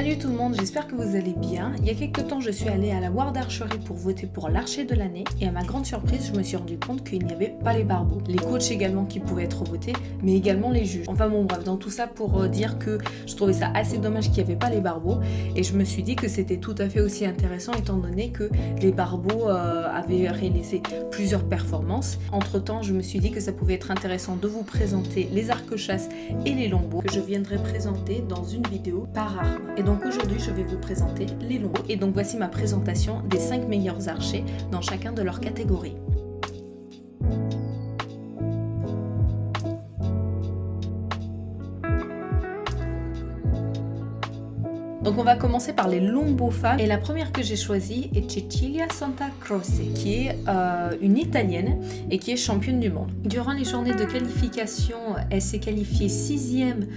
Salut tout le monde, j'espère que vous allez bien. Il y a quelques temps, je suis allée à la World Archery pour voter pour l'archer de l'année et à ma grande surprise, je me suis rendu compte qu'il n'y avait pas les barbeaux. Les coachs également qui pouvaient être votés, mais également les juges. Enfin bon bref, dans tout ça pour dire que je trouvais ça assez dommage qu'il n'y avait pas les barbeaux et je me suis dit que c'était tout à fait aussi intéressant étant donné que les barbeaux avaient réalisé plusieurs performances. Entre temps, je me suis dit que ça pouvait être intéressant de vous présenter les arcs-chasses et les longbows que je viendrai présenter dans une vidéo par arme. Et donc aujourd'hui, je vais vous présenter les longbows. Et donc voici ma présentation des 5 meilleurs archers dans chacun de leurs catégories. Donc on va commencer par les longbows femmes et la première que j'ai choisie est Cecilia Santa Croce qui est une italienne et qui est championne du monde. Durant les journées de qualification, elle s'est qualifiée 6e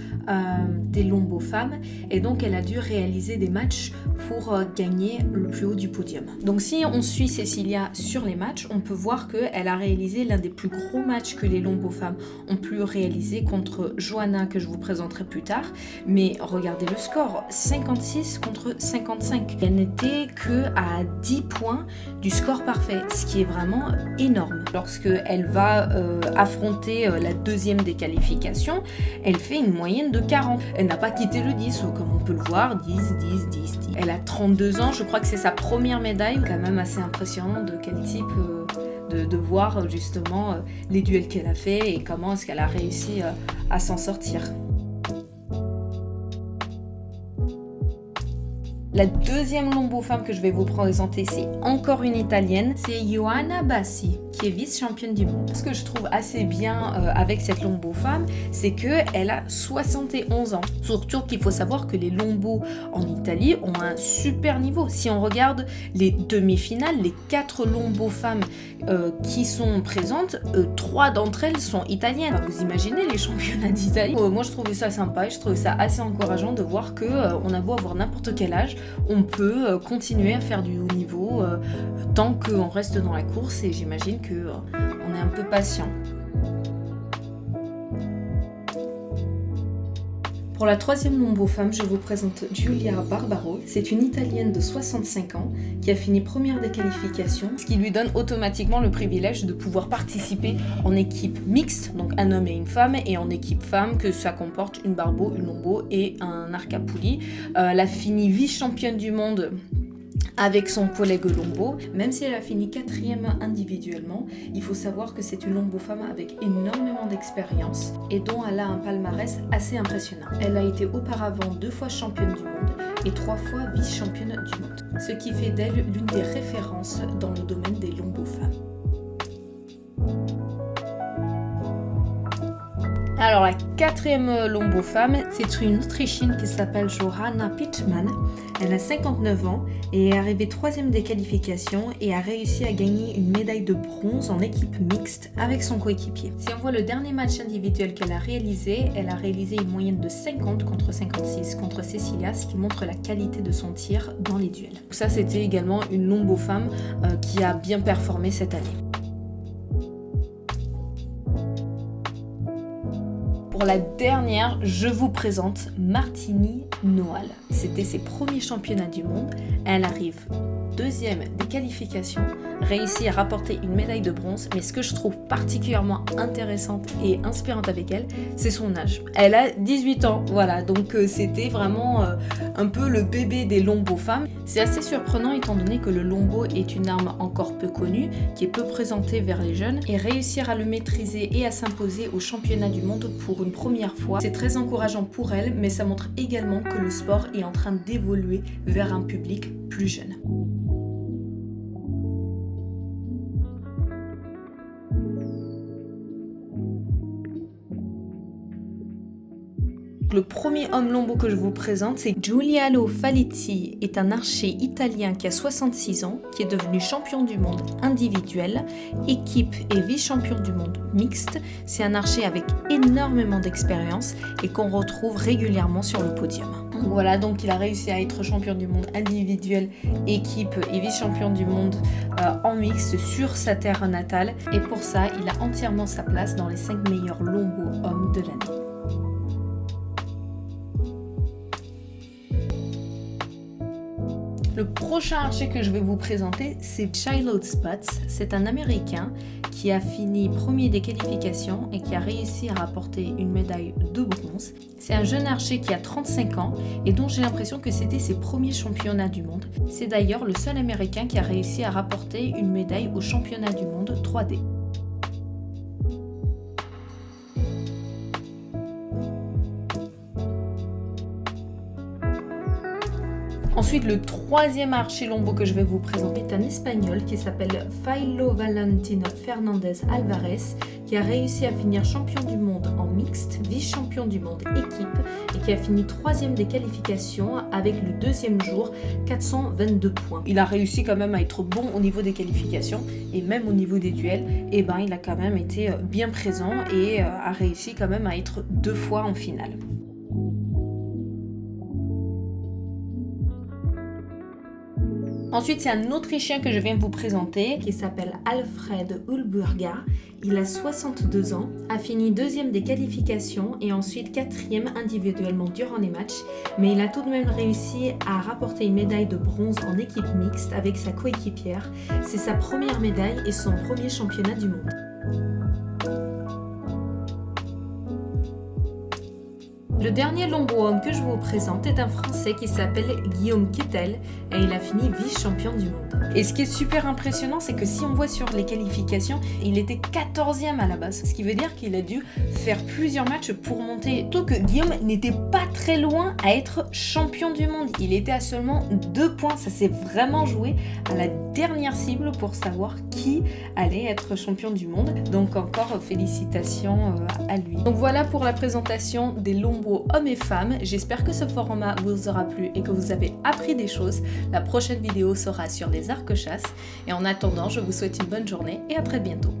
des longbows femmes et donc elle a dû réaliser des matchs pour gagner le plus haut du podium. Donc si on suit Cecilia sur les matchs, on peut voir qu'elle a réalisé l'un des plus gros matchs que les longbows femmes ont pu réaliser contre Johanna que je vous présenterai plus tard. Mais regardez le score, 56 contre 55. Elle n'était que à 10 points du score parfait, ce qui est vraiment énorme. Lorsque elle va affronter la deuxième des qualifications, elle fait une moyenne de 40. Elle n'a pas quitté le 10, comme on peut le voir, 10, 10, 10, 10. Elle a 32 ans, je crois que c'est sa première médaille, quand même assez impressionnant de quel type de voir justement les duels qu'elle a fait et comment est-ce qu'elle a réussi à s'en sortir. La deuxième longbow femme que je vais vous présenter, c'est encore une italienne, c'est Johanna Bassi, qui est vice-championne du monde. Ce que je trouve assez bien avec cette longbow femme, c'est qu'elle a 71 ans. Surtout qu'il faut savoir que les longbows en Italie ont un super niveau. Si on regarde les demi-finales, les 4 longbow femmes qui sont présentes, 3 d'entre elles sont italiennes. Enfin, vous imaginez les championnats d'Italie. Moi je trouvais ça sympa et je trouvais ça assez encourageant de voir qu'on a beau avoir n'importe quel âge, on peut continuer à faire du haut niveau tant qu'on reste dans la course et j'imagine qu'on est un peu patient. Pour la troisième longbow femme, je vous présente Giulia Barbaro. C'est une italienne de 65 ans qui a fini première des qualifications, ce qui lui donne automatiquement le privilège de pouvoir participer en équipe mixte, donc un homme et une femme, et en équipe femme, que ça comporte une barbeau, une longbow et un arc à poulie. Elle a fini vice-championne du monde avec son collègue longbow, même si elle a fini 4e individuellement, il faut savoir que c'est une longbow femme avec énormément d'expérience et dont elle a un palmarès assez impressionnant. Elle a été auparavant 2 fois championne du monde et 3 fois vice-championne du monde, ce qui fait d'elle l'une des références dans le domaine des longbow femmes. Alors la 4e longbow femme, c'est une Autrichienne qui s'appelle Johanna Pittman. Elle a 59 ans et est arrivée 3e des qualifications et a réussi à gagner une médaille de bronze en équipe mixte avec son coéquipier. Si on voit le dernier match individuel qu'elle a réalisé, elle a réalisé une moyenne de 50 contre 56 contre Cecilia, ce qui montre la qualité de son tir dans les duels. Ça c'était également une longbow femme qui a bien performé cette année. Pour la dernière, je vous présente Martini Noal. C'était ses premiers championnats du monde. Elle arrive 2e des qualifications, réussit à rapporter une médaille de bronze, mais ce que je trouve particulièrement intéressante et inspirante avec elle, c'est son âge. Elle a 18 ans, voilà, donc c'était vraiment un peu le bébé des longbow femmes. C'est assez surprenant étant donné que le longbow est une arme encore peu connue, qui est peu présentée vers les jeunes, et réussir à le maîtriser et à s'imposer au championnat du monde pour une première fois, c'est très encourageant pour elle, mais ça montre également que le sport est en train d'évoluer vers un public plus jeune. Le premier homme longbow que je vous présente, c'est Giuliano Falizzi, est un archer italien qui a 66 ans, qui est devenu champion du monde individuel, équipe et vice-champion du monde mixte. C'est un archer avec énormément d'expérience et qu'on retrouve régulièrement sur le podium. Voilà, donc il a réussi à être champion du monde individuel, équipe et vice-champion du monde en mixte sur sa terre natale. Et pour ça, il a entièrement sa place dans les 5 meilleurs longbow hommes de l'année. Le prochain archer que je vais vous présenter, c'est Shiloh Spatz. C'est un Américain qui a fini premier des qualifications et qui a réussi à rapporter une médaille de bronze. C'est un jeune archer qui a 35 ans et dont j'ai l'impression que c'était ses premiers championnats du monde. C'est d'ailleurs le seul Américain qui a réussi à rapporter une médaille au championnat du monde 3D. Ensuite, le troisième archer lombo que je vais vous présenter est un Espagnol qui s'appelle Failo Valentino Fernandez Alvarez, qui a réussi à finir champion du monde en mixte, vice-champion du monde équipe et qui a fini 3e des qualifications avec le deuxième jour 422 points. Il a réussi quand même à être bon au niveau des qualifications et même au niveau des duels, et ben il a quand même été bien présent et a réussi quand même à être 2 fois en finale. Ensuite, c'est un Autrichien que je viens de vous présenter qui s'appelle Alfred Ulburger. Il a 62 ans, a fini 2e des qualifications et ensuite 4e individuellement durant les matchs, mais il a tout de même réussi à rapporter une médaille de bronze en équipe mixte avec sa coéquipière. C'est sa première médaille et son premier championnat du monde. Le dernier lombo homme que je vous présente est un Français qui s'appelle Guillaume Kittel et il a fini vice-champion du monde. Et ce qui est super impressionnant, c'est que si on voit sur les qualifications, il était 14e à la base. Ce qui veut dire qu'il a dû faire plusieurs matchs pour monter. Surtout que Guillaume n'était pas très loin à être champion du monde. Il était à seulement 2 points. Ça s'est vraiment joué à la dernière cible pour savoir qui allait être champion du monde. Donc encore félicitations à lui. Donc voilà pour la présentation des lombos hommes et femmes. J'espère que ce format vous aura plu et que vous avez appris des choses. La prochaine vidéo sera sur les arcs-chasses. Et en attendant, je vous souhaite une bonne journée et à très bientôt.